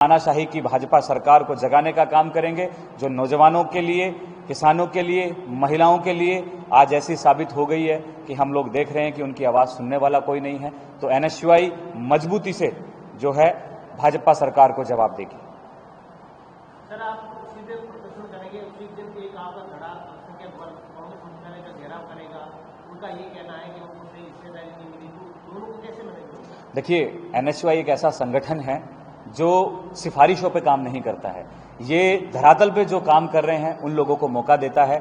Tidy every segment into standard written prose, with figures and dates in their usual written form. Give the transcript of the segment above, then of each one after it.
तानाशाही की भाजपा सरकार को जगाने का काम करेंगे, जो नौजवानों के लिए, किसानों के लिए, महिलाओं के लिए आज ऐसी साबित हो गई है कि हम लोग देख रहे हैं कि उनकी आवाज सुनने वाला कोई नहीं है। तो एनएसयूआई मजबूती से जो है भाजपा सरकार को जवाब देगी। सर, आप उसी दिन प्रदर्शन करेंगे, उसी दिन एक आपका धड़ा अल्पसंख्यक वर्ग कांग्रेस मुख्यालय का घेराव करेगा, उनका ये कहना है कि उनको सही हिस्सेदारी नहीं मिली, तो दोनों को कैसे मैनेज? देखिए, एनएसयूआई एक ऐसा संगठन है जो सिफारिशों पे काम नहीं करता है। ये धरातल पे जो काम कर रहे हैं उन लोगों को मौका देता है।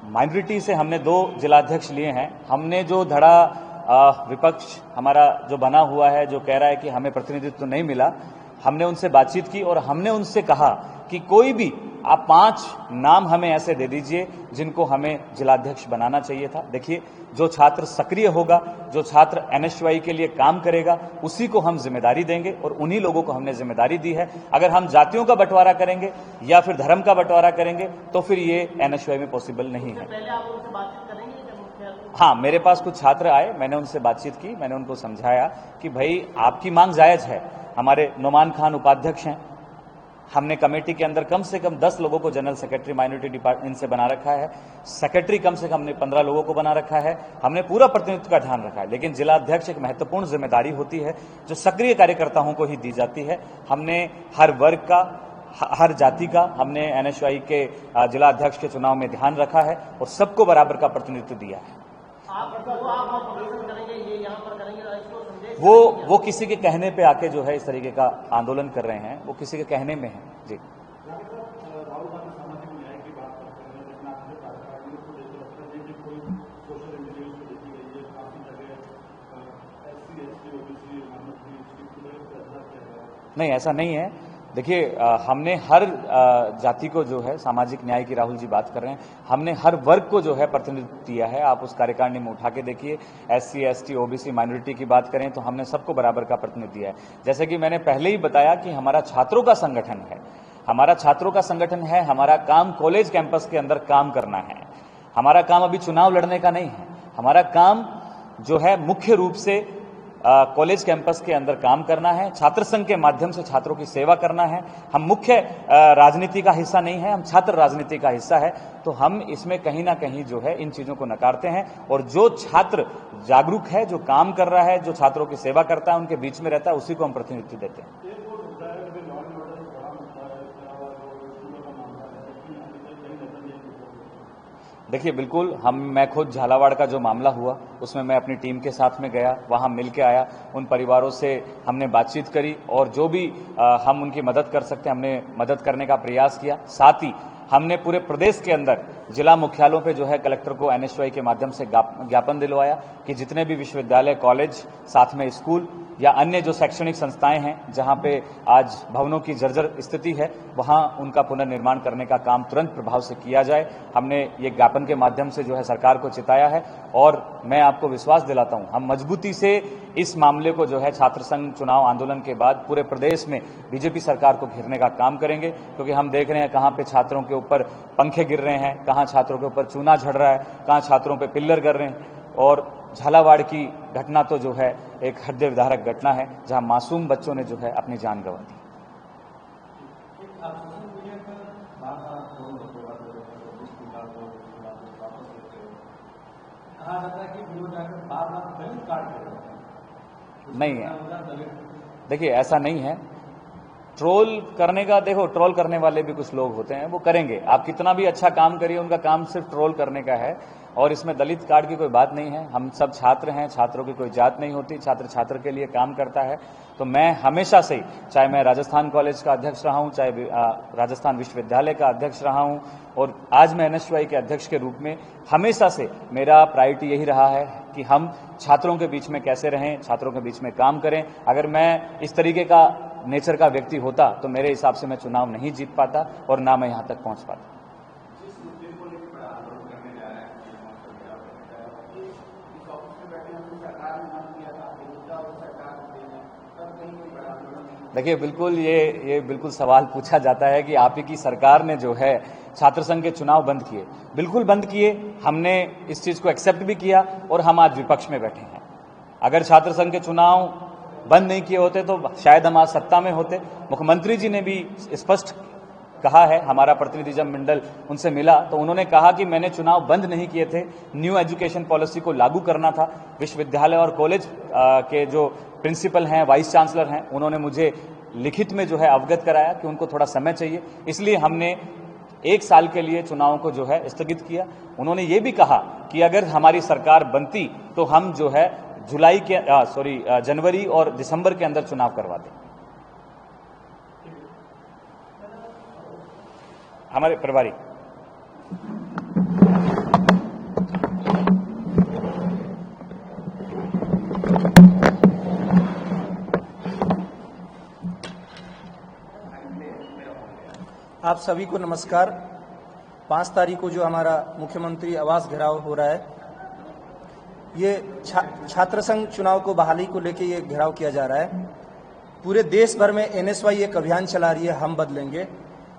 माइनॉरिटी से हमने 2 जिलाध्यक्ष लिए हैं। हमने जो धड़ा विपक्ष हमारा जो बना हुआ है, जो कह रहा है कि हमें प्रतिनिधित्व नहीं मिला, हमने उनसे बातचीत की और हमने उनसे कहा कि कोई भी आप 5 नाम हमें ऐसे दे दीजिए जिनको हमें जिलाध्यक्ष बनाना चाहिए था। देखिए, जो छात्र सक्रिय होगा, जो छात्र एनएसयूआई के लिए काम करेगा, उसी को हम जिम्मेदारी देंगे और उन्हीं लोगों को हमने जिम्मेदारी दी है। अगर हम जातियों का बंटवारा करेंगे या फिर धर्म का बंटवारा करेंगे तो फिर ये एनएसयूआई में पॉसिबल नहीं है। पहले आप उनसे बातचीत करेंगे? हाँ, मेरे पास कुछ छात्र आए, मैंने उनसे बातचीत की, मैंने उनको समझाया कि भाई आपकी मांग जायज है। हमारे नोमान खान उपाध्यक्ष हैं, हमने कमेटी के अंदर कम से कम 10 लोगों को जनरल सेक्रेटरी माइनॉरिटी डिपार्टमेंट से बना रखा है, सेक्रेटरी कम से कम हमने 15 लोगों को बना रखा है, हमने पूरा प्रतिनिधित्व का ध्यान रखा है। लेकिन जिला अध्यक्ष एक महत्वपूर्ण जिम्मेदारी होती है जो सक्रिय कार्यकर्ताओं को ही दी जाती है। हमने हर वर्ग का, हर जाति का हमने एनएसयूआई के जिला अध्यक्ष के चुनाव में ध्यान रखा है और सबको बराबर का प्रतिनिधित्व दिया है। वो किसी के कहने पे आके जो है इस तरीके का आंदोलन कर रहे हैं, वो किसी के कहने में है। जी, नहीं, ऐसा नहीं है। देखिए, हमने हर जाति को जो है सामाजिक न्याय की, राहुल जी बात कर रहे हैं, हमने हर वर्ग को जो है प्रतिनिधित्व दिया है। आप उस कार्यकारिणी में उठा के देखिए, एससी, एसटी, ओबीसी, माइनॉरिटी की बात करें तो हमने सबको बराबर का प्रतिनिधित्व दिया है। जैसे कि मैंने पहले ही बताया कि हमारा छात्रों का संगठन है, हमारा छात्रों का संगठन है। हमारा काम कॉलेज कैंपस के अंदर काम करना है। हमारा काम अभी चुनाव लड़ने का नहीं है। हमारा काम जो है मुख्य रूप से कॉलेज कैंपस के अंदर काम करना है, छात्र संघ के माध्यम से छात्रों की सेवा करना है। हम मुख्य राजनीति का हिस्सा नहीं है, हम छात्र राजनीति का हिस्सा है। तो हम इसमें कहीं ना कहीं जो है इन चीजों को नकारते हैं और जो छात्र जागरूक है, जो काम कर रहा है, जो छात्रों की सेवा करता है, उनके बीच में रहता है, उसी को हम प्रतिनिधित्व देते हैं। देखिए, बिल्कुल, मैं खुद झालावाड़ का जो मामला हुआ उसमें मैं अपनी टीम के साथ में गया, वहां मिल के आया, उन परिवारों से हमने बातचीत करी और जो भी हम उनकी मदद कर सकते हैं हमने मदद करने का प्रयास किया। साथ ही हमने पूरे प्रदेश के अंदर जिला मुख्यालयों पे जो है कलेक्टर को एनएसयूआई के माध्यम से ज्ञापन दिलवाया कि जितने भी विश्वविद्यालय, कॉलेज, साथ में स्कूल या अन्य जो शैक्षणिक संस्थाएं हैं जहां पे आज भवनों की जर्जर स्थिति है, वहां उनका पुनर्निर्माण करने का काम तुरंत प्रभाव से किया जाए। हमने ये ज्ञापन के माध्यम से जो है सरकार को चिताया है और मैं आपको विश्वास दिलाता हूं, हम मजबूती से इस मामले को जो है छात्र संघ चुनाव आंदोलन के बाद पूरे प्रदेश में बीजेपी सरकार को घेरने का काम करेंगे। क्योंकि हम देख रहे हैं कहां पे छात्रों के ऊपर पंखे गिर रहे हैं, कहां छात्रों के ऊपर चूना झड़ रहा है, कहां छात्रों पे पिल्लर गिर रहे हैं। और झालावाड़ की घटना तो जो है एक हृदय विदारक घटना है जहां मासूम बच्चों ने जो है अपनी जान गंवा दी। नहीं है, देखिए ऐसा नहीं है। ट्रोल करने का, देखो ट्रोल करने वाले भी कुछ लोग होते हैं, वो करेंगे। आप कितना भी अच्छा काम करिए, उनका काम सिर्फ ट्रोल करने का है और इसमें दलित कार्ड की कोई बात नहीं है। हम सब छात्र हैं, छात्रों की कोई जात नहीं होती, छात्र छात्र के लिए काम करता है। तो मैं हमेशा से ही, चाहे मैं राजस्थान कॉलेज का अध्यक्ष रहा हूं, चाहे राजस्थान विश्वविद्यालय का अध्यक्ष रहा हूं और आज मैं एनएसयूआई के अध्यक्ष के रूप में, हमेशा से मेरा प्रायोरिटी यही रहा है कि हम छात्रों के बीच में कैसे रहें, छात्रों के बीच में काम करें। अगर मैं इस तरीके का नेचर का व्यक्ति होता तो मेरे हिसाब से मैं चुनाव नहीं जीत पाता और ना मैं यहां तक पहुंच पाता। देखिए, बिल्कुल ये बिल्कुल सवाल पूछा जाता है कि आप ही की सरकार ने जो है छात्र संघ के चुनाव बंद किए। बिल्कुल बंद किए, हमने इस चीज को एक्सेप्ट भी किया और हम आज विपक्ष में बैठे हैं। अगर छात्र संघ के चुनाव बंद नहीं किए होते तो शायद हम आज सत्ता में होते। मुख्यमंत्री जी ने भी स्पष्ट कहा है, हमारा प्रतिनिधि जब मंडल उनसे मिला तो उन्होंने कहा कि मैंने चुनाव बंद नहीं किए थे, न्यू एजुकेशन पॉलिसी को लागू करना था। विश्वविद्यालय और कॉलेज के जो प्रिंसिपल हैं, वाइस चांसलर हैं, उन्होंने मुझे लिखित में जो है अवगत कराया कि उनको थोड़ा समय चाहिए, इसलिए हमने 1 साल के लिए चुनावों को जो है स्थगित किया। उन्होंने ये भी कहा कि अगर हमारी सरकार बनती तो हम जो है जनवरी और दिसंबर के अंदर चुनाव करवाते। हमारे प्रभारी आप सभी को नमस्कार। 5 तारीख को जो हमारा मुख्यमंत्री आवास घेराव हो रहा है, ये छात्र संघ चुनाव को बहाली को लेकर ये घेराव किया जा रहा है। पूरे देश भर में NSY एक अभियान चला रही है, हम बदलेंगे।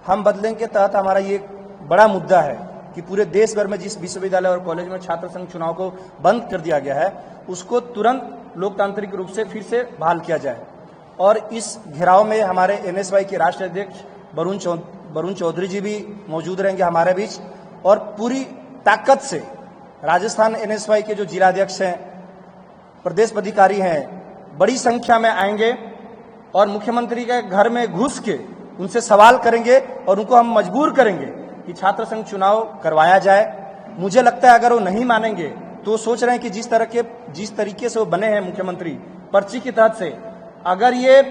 हम बदलेंगे के तहत हमारा ये बड़ा मुद्दा है कि पूरे देश भर में जिस विश्वविद्यालय और कॉलेज में छात्र संघ चुनाव को बंद कर दिया गया है, उसको तुरंत लोकतांत्रिक रूप से फिर से बहाल किया जाए। और इस घेराव में हमारे NSY के राष्ट्रीय अध्यक्ष वरुण चौधरी जी भी मौजूद रहेंगे हमारे बीच, और पूरी ताकत से राजस्थान NSY के जो जिलाध्यक्ष हैं, प्रदेश पदाधिकारी हैं, बड़ी संख्या में आएंगे और मुख्यमंत्री के घर में घुस के उनसे सवाल करेंगे और उनको हम मजबूर करेंगे कि छात्र संघ चुनाव करवाया जाए। मुझे लगता है अगर वो नहीं मानेंगे तो सोच रहे हैं कि जिस तरीके से वो बने हैं मुख्यमंत्री पर्ची के तहत से, अगर ये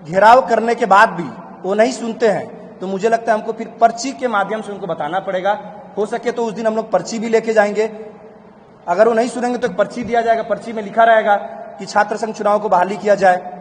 घेराव करने के बाद भी वो नहीं सुनते हैं तो मुझे लगता है हमको फिर पर्ची के माध्यम से उनको बताना पड़ेगा। हो सके तो उस दिन हम लोग पर्ची भी लेके जाएंगे। अगर वो नहीं सुनेंगे तो एक पर्ची दिया जाएगा, पर्ची में लिखा रहेगा कि छात्र संघ चुनाव को बहाली किया जाए।